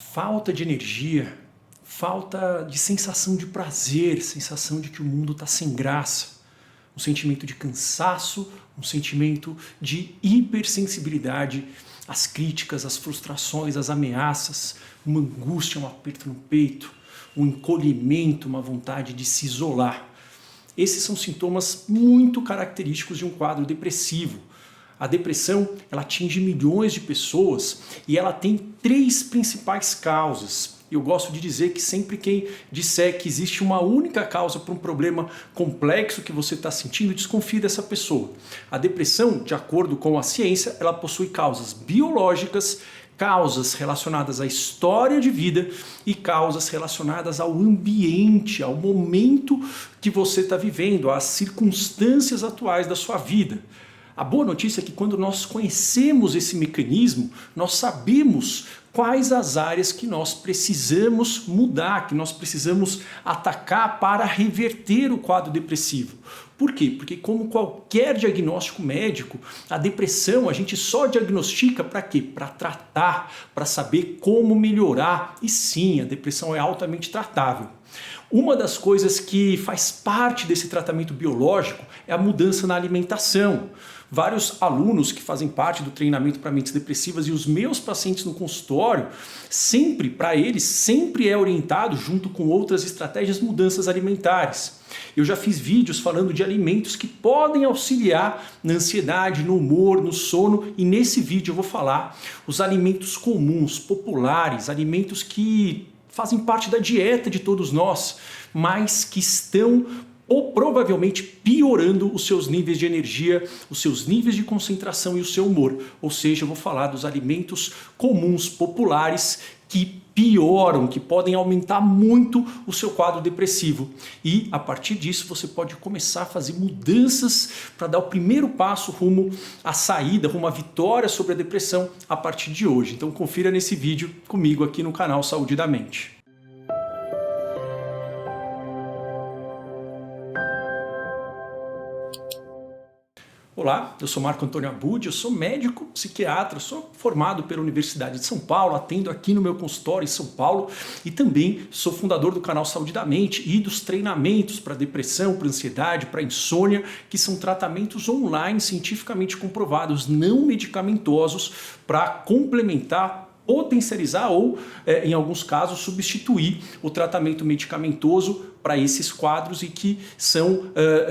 Falta de energia, falta de sensação de prazer, sensação de que o mundo está sem graça, um sentimento de cansaço, um sentimento de hipersensibilidade às críticas, às frustrações, às ameaças, uma angústia, um aperto no peito, um encolhimento, uma vontade de se isolar. Esses são sintomas muito característicos de um quadro depressivo. A depressão, ela atinge milhões de pessoas e ela tem três principais causas. Eu gosto de dizer que sempre quem disser que existe uma única causa para um problema complexo que você está sentindo, desconfie dessa pessoa. A depressão, de acordo com a ciência, ela possui causas biológicas, causas relacionadas à história de vida e causas relacionadas ao ambiente, ao momento que você está vivendo, às circunstâncias atuais da sua vida. A boa notícia é que quando nós conhecemos esse mecanismo, nós sabemos quais as áreas que nós precisamos mudar, que nós precisamos atacar para reverter o quadro depressivo. Por quê? Porque como qualquer diagnóstico médico, a depressão a gente só diagnostica para quê? Para tratar, para saber como melhorar. E sim, a depressão é altamente tratável. Uma das coisas que faz parte desse tratamento biológico é a mudança na alimentação. Vários alunos que fazem parte do treinamento para mentes depressivas e os meus pacientes no consultório, para eles, sempre é orientado, junto com outras estratégias, mudanças alimentares. Eu já fiz vídeos falando de alimentos que podem auxiliar na ansiedade, no humor, no sono, e nesse vídeo eu vou falar os alimentos comuns, populares, alimentos que fazem parte da dieta de todos nós, mas que estão ou provavelmente piorando os seus níveis de energia, os seus níveis de concentração e o seu humor. Ou seja, eu vou falar dos alimentos comuns, populares, que pioram, que podem aumentar muito o seu quadro depressivo. E a partir disso você pode começar a fazer mudanças para dar o primeiro passo rumo à saída, rumo à vitória sobre a depressão a partir de hoje. Então confira nesse vídeo comigo aqui no canal Saúde da Mente. Olá, eu sou Marco Antônio Abud, eu sou médico, psiquiatra, sou formado pela Universidade de São Paulo, atendo aqui no meu consultório em São Paulo e também sou fundador do canal Saúde da Mente e dos treinamentos para depressão, para ansiedade, para insônia, que são tratamentos online cientificamente comprovados, não medicamentosos, para complementar, potencializar ou, em alguns casos, substituir o tratamento medicamentoso para esses quadros e que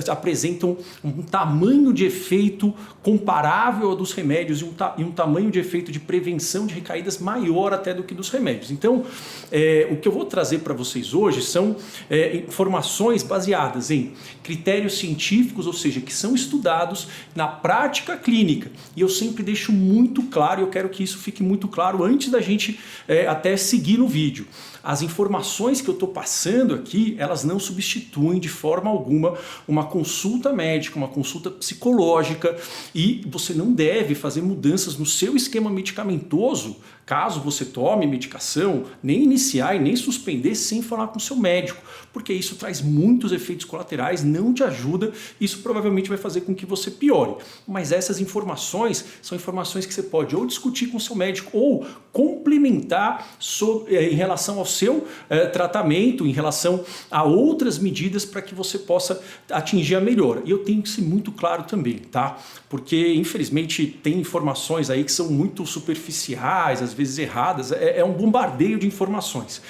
apresentam um tamanho de efeito comparável ao dos remédios e um tamanho de efeito de prevenção de recaídas maior até do que dos remédios. Então, o que eu vou trazer para vocês hoje são informações baseadas em critérios científicos, ou seja, que são estudados na prática clínica. E eu sempre deixo muito claro, eu quero que isso fique muito claro antes da gente até seguir no vídeo. As informações que eu estou passando aqui, elas não substituem de forma alguma uma consulta médica, uma consulta psicológica, e você não deve fazer mudanças no seu esquema medicamentoso caso você tome medicação, nem iniciar e nem suspender sem falar com o seu médico, porque isso traz muitos efeitos colaterais, não te ajuda, isso provavelmente vai fazer com que você piore. Mas essas informações são informações que você pode ou discutir com o seu médico ou complementar em relação ao seu tratamento, em relação a outras medidas para que você possa atingir a melhora. E eu tenho que ser muito claro também, tá? Porque infelizmente tem informações aí que são muito superficiais, às vezes erradas, é um bombardeio de informações.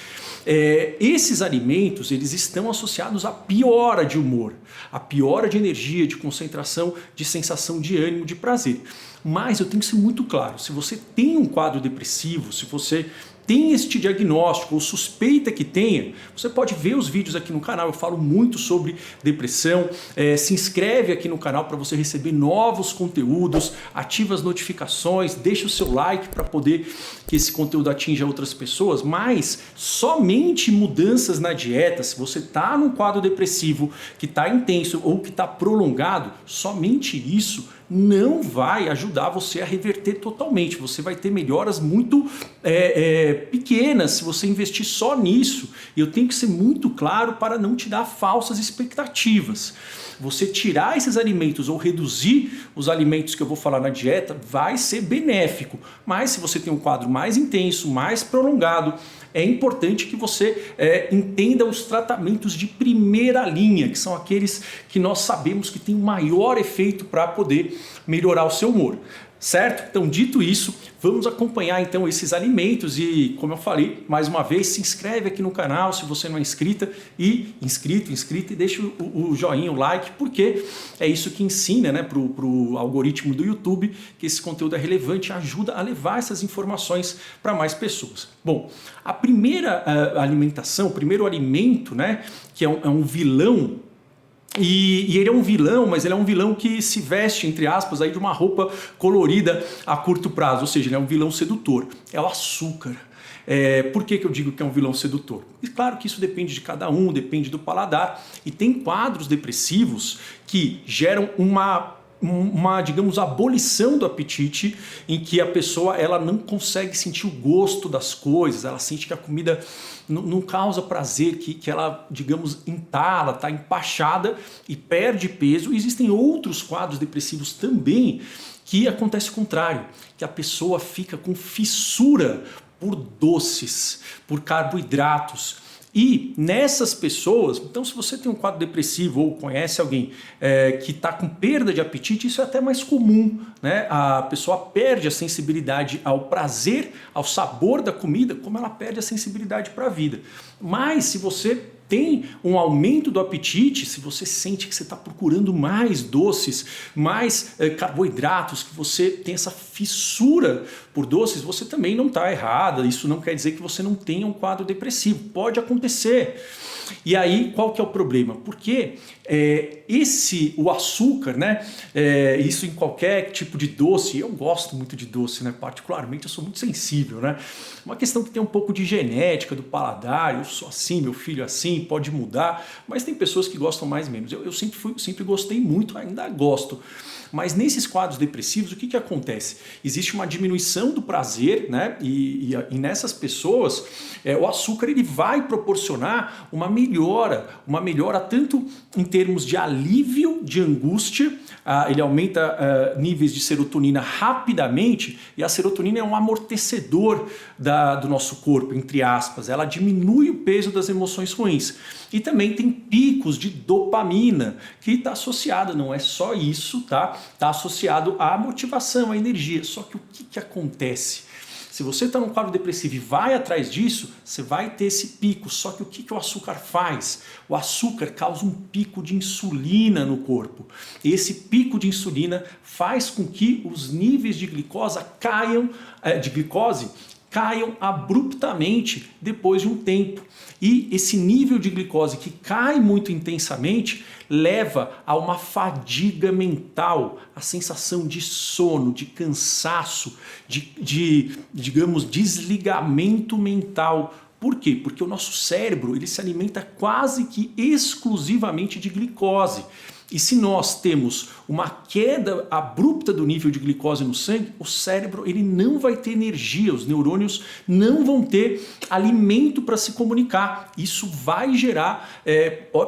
Esses alimentos, eles estão associados à piora de humor, à piora de energia, de concentração, de sensação de ânimo, de prazer. Mas eu tenho que ser muito claro, se você tem um quadro depressivo, se você tem este diagnóstico ou suspeita que tenha, você pode ver os vídeos aqui no canal, eu falo muito sobre depressão, se inscreve aqui no canal para você receber novos conteúdos, ativa as notificações, deixa o seu like para poder que esse conteúdo atinja outras pessoas, mas somente mudanças na dieta, se você está num quadro depressivo que está intenso ou que está prolongado, somente isso não vai ajudar você a reverter totalmente. Você vai ter melhoras muito pequenas se você investir só nisso. E eu tenho que ser muito claro para não te dar falsas expectativas. Você tirar esses alimentos ou reduzir os alimentos que eu vou falar na dieta vai ser benéfico. Mas se você tem um quadro mais intenso, mais prolongado, é importante que você entenda os tratamentos de primeira linha, que são aqueles que nós sabemos que tem o maior efeito para poder melhorar o seu humor. Certo? Então, dito isso, vamos acompanhar então esses alimentos e, como eu falei, mais uma vez, se inscreve aqui no canal se você não é inscrita e inscrito e deixa o joinha, o like, porque é isso que ensina, né, para o algoritmo do YouTube que esse conteúdo é relevante e ajuda a levar essas informações para mais pessoas. Bom, a primeira alimentação, o primeiro alimento, né, que é um vilão. E ele é um vilão, mas ele é um vilão que se veste, entre aspas, aí de uma roupa colorida a curto prazo, ou seja, ele é um vilão sedutor, é o açúcar. Por que eu digo que é um vilão sedutor? E claro que isso depende de cada um, depende do paladar, e tem quadros depressivos que geram uma digamos, abolição do apetite, em que a pessoa ela não consegue sentir o gosto das coisas, ela sente que a comida não causa prazer, que ela, digamos, entala, está empachada e perde peso. E existem outros quadros depressivos também que acontece o contrário, que a pessoa fica com fissura por doces, por carboidratos. E nessas pessoas, então se você tem um quadro depressivo ou conhece alguém que está com perda de apetite, isso é até mais comum, né? A pessoa perde a sensibilidade ao prazer, ao sabor da comida, como ela perde a sensibilidade para a vida. Mas se você tem um aumento do apetite, se você sente que você está procurando mais doces, mais carboidratos, que você tem essa fissura por doces, você também não está errada. Isso não quer dizer que você não tenha um quadro depressivo. Pode acontecer. E aí, qual que é o problema? Porque o açúcar, né? Isso em qualquer tipo de doce, eu gosto muito de doce, né? Particularmente, eu sou muito sensível, né? Uma questão que tem um pouco de genética do paladar, eu sou assim, meu filho é assim, pode mudar, mas tem pessoas que gostam mais ou menos. Eu sempre gostei muito, ainda gosto. Mas nesses quadros depressivos, o que acontece? Existe uma diminuição do prazer, né? E nessas pessoas, o açúcar ele vai proporcionar uma melhora tanto em termos de alívio de angústia, ele aumenta níveis de serotonina rapidamente, e a serotonina é um amortecedor do nosso corpo, entre aspas, ela diminui o peso das emoções ruins. E também tem picos de dopamina, que está associada, não é só isso, tá? Está associado à motivação, à energia. Só que o que acontece? Se você está num quadro depressivo e vai atrás disso, você vai ter esse pico. Só que o que o açúcar faz? O açúcar causa um pico de insulina no corpo. E esse pico de insulina faz com que os níveis de glicose caiam abruptamente depois de um tempo. E esse nível de glicose que cai muito intensamente leva a uma fadiga mental, a sensação de sono, de cansaço, digamos, desligamento mental. Por quê? Porque o nosso cérebro ele se alimenta quase que exclusivamente de glicose. E se nós temos uma queda abrupta do nível de glicose no sangue, o cérebro ele não vai ter energia, os neurônios não vão ter alimento para se comunicar. Isso vai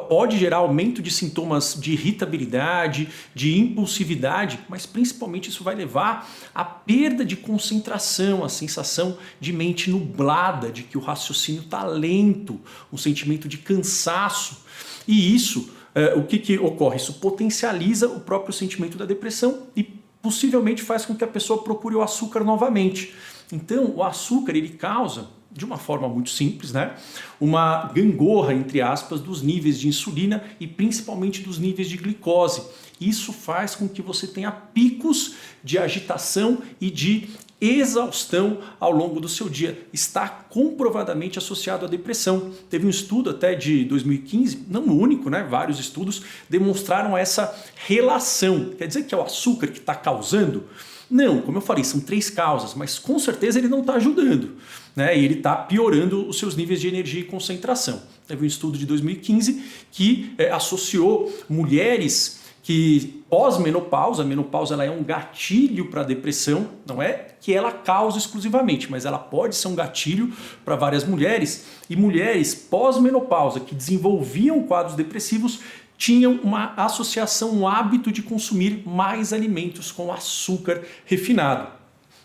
pode gerar aumento de sintomas de irritabilidade, de impulsividade, mas principalmente isso vai levar à perda de concentração, a sensação de mente nublada, de que o raciocínio está lento, um sentimento de cansaço. E isso o que ocorre? Isso potencializa o próprio sentimento da depressão e possivelmente faz com que a pessoa procure o açúcar novamente. Então, o açúcar ele causa, de uma forma muito simples, né, uma gangorra, entre aspas, dos níveis de insulina e principalmente dos níveis de glicose. Isso faz com que você tenha picos de agitação e de exaustão ao longo do seu dia. Está comprovadamente associado à depressão. Teve um estudo até de 2015, não o único, né? Vários estudos demonstraram essa relação. Quer dizer que é o açúcar que está causando? Não, como eu falei, são 3 causas, mas com certeza ele não está ajudando, né? E ele está piorando os seus níveis de energia e concentração. Teve um estudo de 2015 que associou mulheres que pós-menopausa, a menopausa ela é um gatilho para a depressão, não é que ela causa exclusivamente, mas ela pode ser um gatilho para várias mulheres, e mulheres pós-menopausa que desenvolviam quadros depressivos tinham uma associação, um hábito de consumir mais alimentos com açúcar refinado.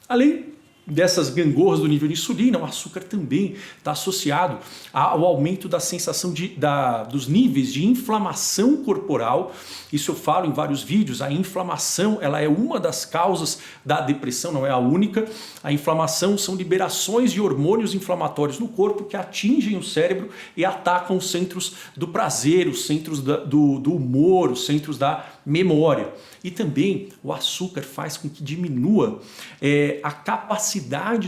Além dessas gangorras do nível de insulina, o açúcar também está associado ao aumento da sensação dos níveis de inflamação corporal. Isso eu falo em vários vídeos. A inflamação ela é uma das causas da depressão, não é a única. A inflamação são liberações de hormônios inflamatórios no corpo que atingem o cérebro e atacam os centros do prazer, os centros do humor, os centros da memória. E também o açúcar faz com que diminua a capacidade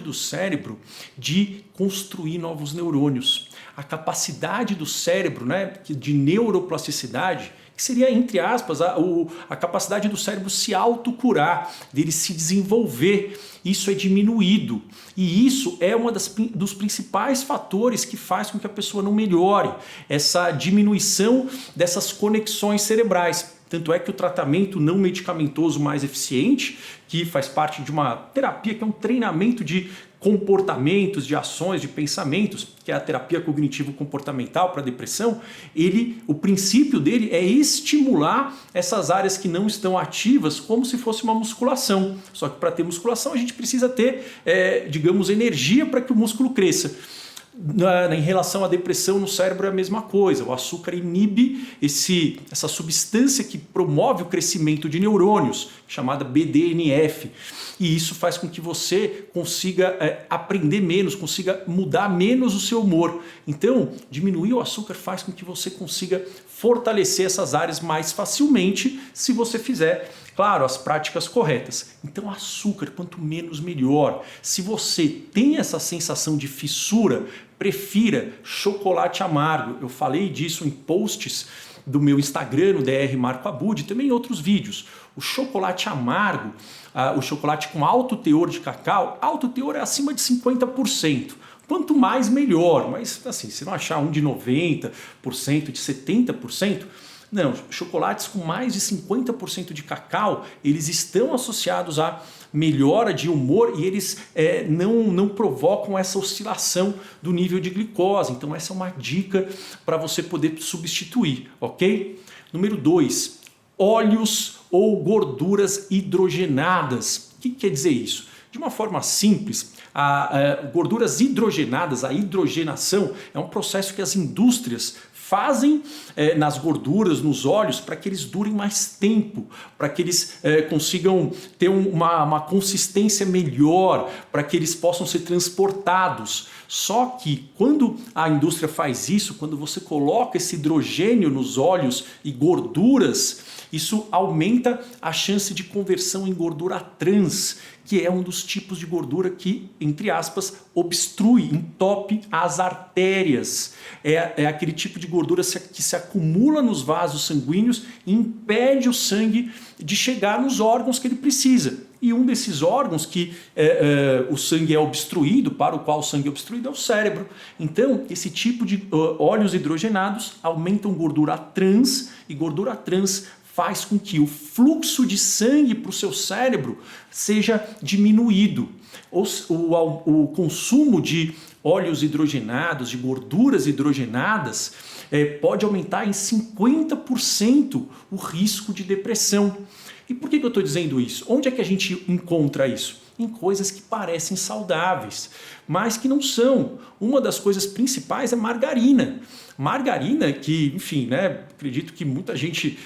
do cérebro de construir novos neurônios. A capacidade do cérebro, né, de neuroplasticidade, que seria, entre aspas, a capacidade do cérebro se autocurar, dele se desenvolver. Isso é diminuído. E isso é um dos principais fatores que faz com que a pessoa não melhore. Essa diminuição dessas conexões cerebrais. Tanto é que o tratamento não medicamentoso mais eficiente, que faz parte de uma terapia que é um treinamento de comportamentos, de ações, de pensamentos, que é a terapia cognitivo-comportamental para depressão, o princípio dele é estimular essas áreas que não estão ativas como se fosse uma musculação. Só que para ter musculação a gente precisa ter, digamos, energia para que o músculo cresça. Em relação à depressão no cérebro é a mesma coisa. O açúcar inibe essa substância que promove o crescimento de neurônios, chamada BDNF. E isso faz com que você consiga aprender menos, consiga mudar menos o seu humor. Então, diminuir o açúcar faz com que você consiga fortalecer essas áreas mais facilmente se você fizer, claro, as práticas corretas. Então, açúcar, quanto menos melhor. Se você tem essa sensação de fissura, prefira chocolate amargo. Eu falei disso em posts do meu Instagram, no Dr. Marco Abud, e também em outros vídeos. O chocolate amargo, o chocolate com alto teor de cacau, alto teor é acima de 50%. Quanto mais, melhor. Mas, assim, se não achar um de 90%, de 70%, não, chocolates com mais de 50% de cacau, eles estão associados a melhora de humor e eles não provocam essa oscilação do nível de glicose. Então essa é uma dica para você poder substituir, ok? Número 2, óleos ou gorduras hidrogenadas. O que quer dizer isso? De uma forma simples, gorduras hidrogenadas, a hidrogenação é um processo que as indústrias fazem nas gorduras, nos óleos, para que eles durem mais tempo, para que eles consigam ter uma consistência melhor, para que eles possam ser transportados. Só que quando a indústria faz isso, quando você coloca esse hidrogênio nos óleos e gorduras, isso aumenta a chance de conversão em gordura trans, que é um dos tipos de gordura que, entre aspas, obstrui, entope as artérias. É aquele tipo de gordura que se acumula nos vasos sanguíneos e impede o sangue de chegar nos órgãos que ele precisa. E um desses órgãos que o sangue é obstruído, para o qual o sangue é obstruído, é o cérebro. Então, esse tipo de óleos hidrogenados aumentam gordura trans, e gordura trans faz com que o fluxo de sangue para o seu cérebro seja diminuído. O consumo de óleos hidrogenados, de gorduras hidrogenadas, pode aumentar em 50% o risco de depressão. E por que eu estou dizendo isso? Onde é que a gente encontra isso? Em coisas que parecem saudáveis, mas que não são. Uma das coisas principais é margarina. Margarina que, enfim, né, acredito que muita gente,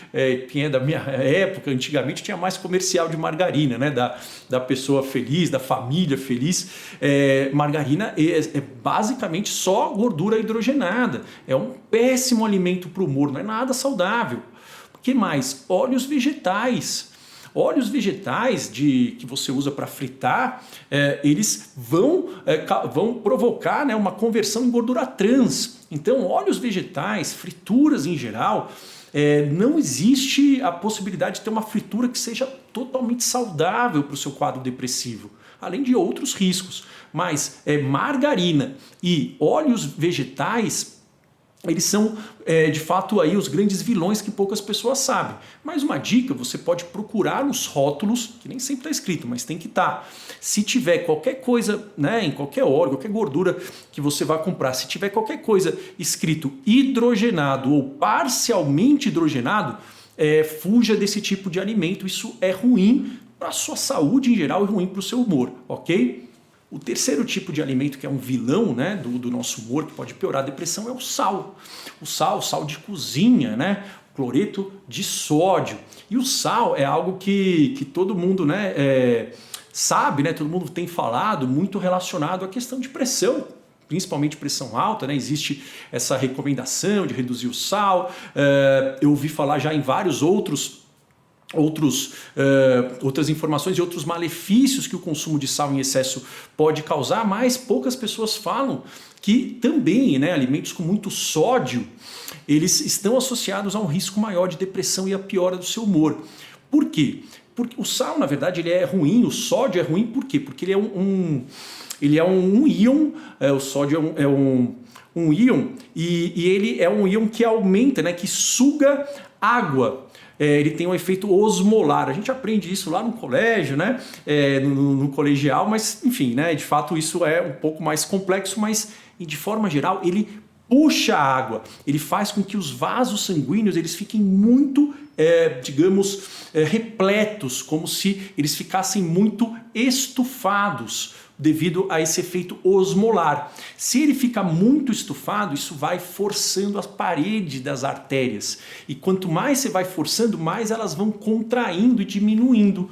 quem é da minha época, antigamente tinha mais comercial de margarina, né, da pessoa feliz, da família feliz. Margarina é basicamente só gordura hidrogenada. É um péssimo alimento para o humor, não é nada saudável. O que mais? Óleos vegetais. Óleos vegetais que você usa para fritar, eles vão provocar, né, uma conversão em gordura trans. Então, óleos vegetais, frituras em geral, não existe a possibilidade de ter uma fritura que seja totalmente saudável para o seu quadro depressivo, além de outros riscos. Mas margarina e óleos vegetais, eles são, de fato, aí os grandes vilões que poucas pessoas sabem. Mais uma dica, você pode procurar nos rótulos, que nem sempre está escrito, mas tem que estar. Se tiver qualquer coisa, né, em qualquer óleo, qualquer gordura que você vai comprar, se tiver qualquer coisa escrito hidrogenado ou parcialmente hidrogenado, fuja desse tipo de alimento. Isso é ruim para a sua saúde em geral e ruim para o seu humor, ok? O terceiro tipo de alimento, que é um vilão, né, do nosso humor, que pode piorar a depressão, é o sal. O sal de cozinha, né, cloreto de sódio. E o sal é algo que todo mundo, né, sabe, né, todo mundo tem falado, muito relacionado à questão de pressão, principalmente pressão alta, né? Existe essa recomendação de reduzir o sal. Eu ouvi falar já em vários outras informações e outros malefícios que o consumo de sal em excesso pode causar, mas poucas pessoas falam que também, né, alimentos com muito sódio, eles estão associados a um risco maior de depressão e a piora do seu humor. Por quê? Porque o sal, na verdade, ele é ruim, o sódio é ruim, por quê? Porque ele é um íon, o sódio é um íon, e ele é um íon que aumenta, né, que suga água. Ele tem um efeito osmolar. A gente aprende isso lá no colégio, né? No colegial, mas enfim, né? De fato isso é um pouco mais complexo, mas de forma geral ele puxa a água, ele faz com que os vasos sanguíneos eles fiquem muito, digamos, repletos, como se eles ficassem muito estufados, devido a esse efeito osmolar. Se ele fica muito estufado, isso vai forçando a parede das artérias. E quanto mais você vai forçando, mais elas vão contraindo e diminuindo.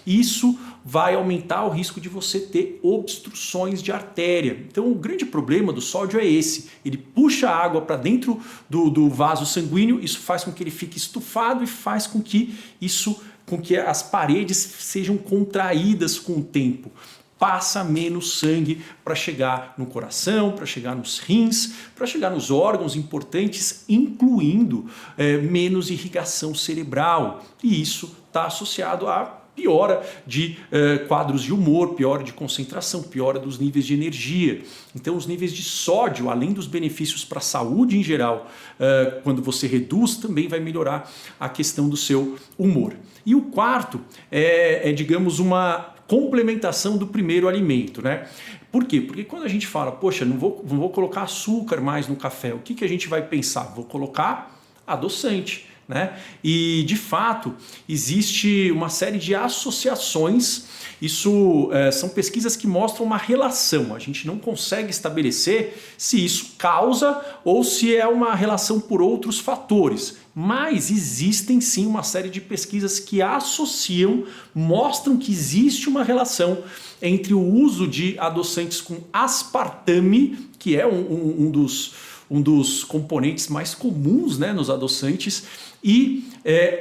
Isso vai aumentar o risco de você ter obstruções de artéria. Então o grande problema do sódio é esse. Ele puxa a água para dentro do vaso sanguíneo, isso faz com que ele fique estufado e faz com que as paredes sejam contraídas com o tempo. Passa menos sangue para chegar no coração, para chegar nos rins, para chegar nos órgãos importantes, incluindo menos irrigação cerebral. E isso está associado a piora de quadros de humor, piora de concentração, piora dos níveis de energia. Então os níveis de sódio, além dos benefícios para a saúde em geral, quando você reduz, também vai melhorar a questão do seu humor. E o quarto digamos, uma complementação do primeiro alimento, né? Por quê? Porque quando a gente fala, poxa, não vou colocar açúcar mais no café, o que a gente vai pensar? Vou colocar adoçante, né? E de fato existe uma série de associações. Isso são pesquisas que mostram uma relação. A gente não consegue estabelecer se isso causa ou se é uma relação por outros fatores. Mas existem sim uma série de pesquisas que associam, mostram que existe uma relação entre o uso de adoçantes com aspartame, que é um dos componentes mais comuns, né, nos adoçantes, e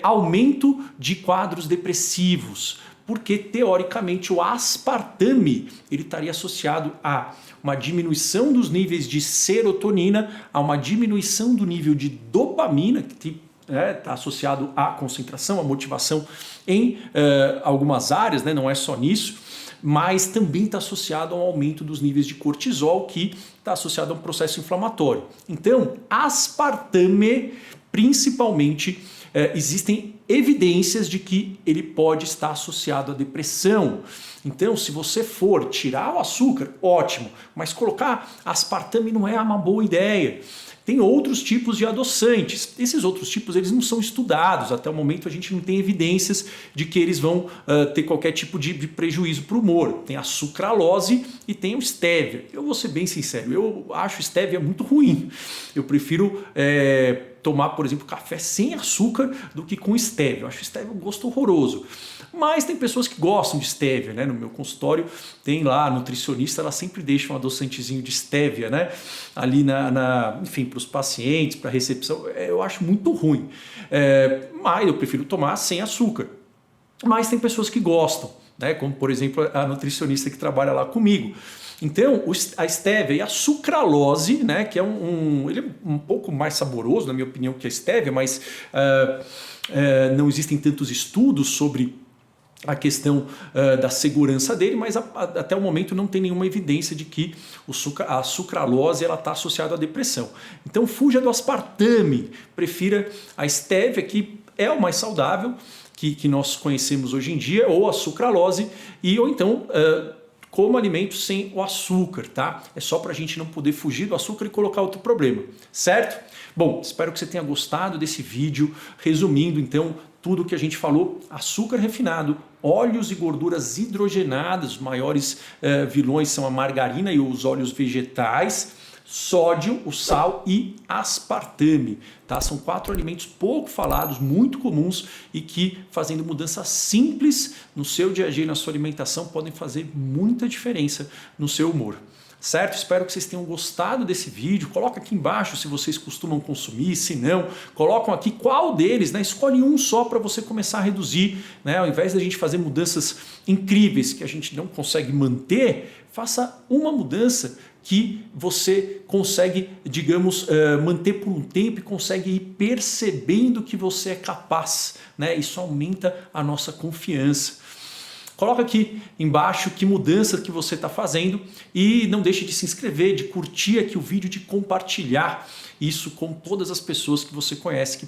aumento de quadros depressivos. Porque, teoricamente, o aspartame ele estaria associado a uma diminuição dos níveis de serotonina, a uma diminuição do nível de dopamina, que está associado à concentração, à motivação em algumas áreas, né, não é só nisso, mas também está associado ao aumento dos níveis de cortisol, que está associado a um processo inflamatório. Então, aspartame, principalmente, existem evidências de que ele pode estar associado à depressão. Então, se você for tirar o açúcar, ótimo, mas colocar aspartame não é uma boa ideia. Tem outros tipos de adoçantes. Esses outros tipos eles não são estudados. Até o momento a gente não tem evidências de que eles vão ter qualquer tipo de prejuízo para o humor. Tem a sucralose e tem o stevia. Eu vou ser bem sincero, eu acho stevia muito ruim. Eu prefiro tomar, por exemplo, café sem açúcar do que com stevia. Eu acho stevia um gosto horroroso. Mas tem pessoas que gostam de stevia, né? No meu consultório tem lá a nutricionista, ela sempre deixa um adoçantezinho de stevia, né? Ali enfim, para os pacientes, para a recepção. Eu acho muito ruim. Mas eu prefiro tomar sem açúcar. Mas tem pessoas que gostam, né? Como por exemplo a nutricionista que trabalha lá comigo. Então, a stevia e a sucralose, né, que ele é um pouco mais saboroso, na minha opinião, que a stevia, mas não existem tantos estudos sobre a questão da segurança dele, mas até o momento não tem nenhuma evidência de que a sucralose está associada à depressão. Então fuja do aspartame, prefira a estévia, que é o mais saudável que nós conhecemos hoje em dia, ou a sucralose, ou então coma alimentos sem o açúcar, tá? É só para a gente não poder fugir do açúcar e colocar outro problema, certo? Bom, espero que você tenha gostado desse vídeo, resumindo então tudo o que a gente falou: açúcar refinado, óleos e gorduras hidrogenadas, os maiores vilões são a margarina e os óleos vegetais, sódio, o sal e aspartame. Tá? São 4 alimentos pouco falados, muito comuns e que, fazendo mudanças simples no seu dia a dia e na sua alimentação, podem fazer muita diferença no seu humor. Certo? Espero que vocês tenham gostado desse vídeo. Coloca aqui embaixo se vocês costumam consumir, se não, colocam aqui qual deles, né? Escolhe um só para você começar a reduzir, né? Ao invés da gente fazer mudanças incríveis que a gente não consegue manter, faça uma mudança que você consegue, digamos, manter por um tempo e consegue ir percebendo que você é capaz, né? Isso aumenta a nossa confiança. Coloca aqui embaixo que mudança que você está fazendo e não deixe de se inscrever, de curtir aqui o vídeo, de compartilhar isso com todas as pessoas que você conhece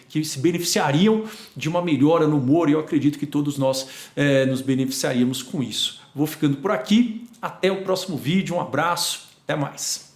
que se beneficiariam de uma melhora no humor, e eu acredito que todos nós nos beneficiaríamos com isso. Vou ficando por aqui, até o próximo vídeo, um abraço, até mais.